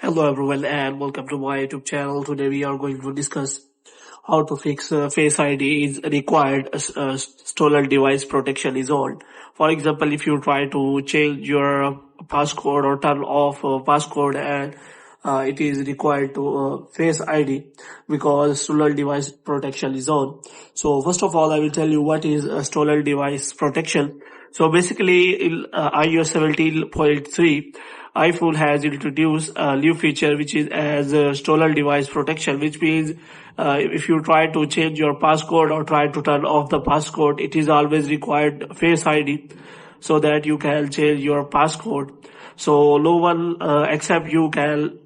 Hello everyone and welcome to my YouTube channel. Today we are going to discuss how to fix Face ID is required as stolen device protection is on. For example, if you try to change your passcode or turn off passcode and it is required to Face ID because stolen device protection is on. So first of all, I will tell you what is stolen device protection. So basically in iOS 17.3, iPhone has introduced a new feature which is as stolen device protection, which means if you try to change your passcode or try to turn off the passcode, it is always required Face ID so that you can change your passcode. So no one except you can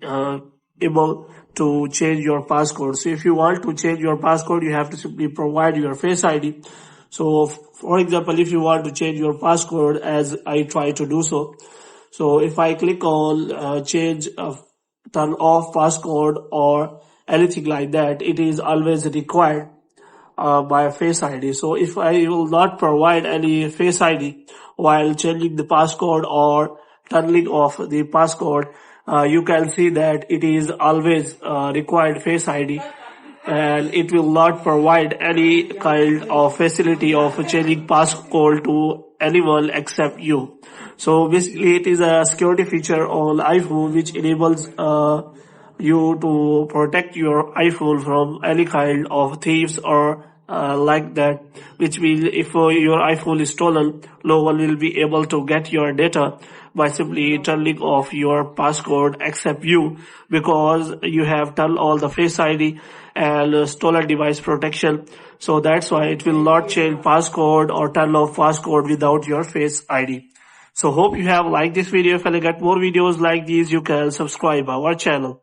able to change your passcode. So if you want to change your passcode, you have to simply provide your Face ID. So for example, if you want to change your passcode as I try to do so, so if I click on change turn off passcode or anything like that, it is always required by Face ID. So if I will not provide any Face ID while changing the passcode or turning off the passcode, you can see that it is always required Face ID, and it will not provide any kind of facility of changing passcode to anyone except you. So basically it is a security feature on iPhone which enables you to protect your iPhone from any kind of thieves or like that, which means if your iPhone is stolen, no one will be able to get your data by simply turning off your passcode except you, because you have turned all the Face ID and stolen device protection. So that's why it will not change passcode or turn off passcode without your Face ID. So hope you have liked this video. If I get more videos like these, you can subscribe our channel.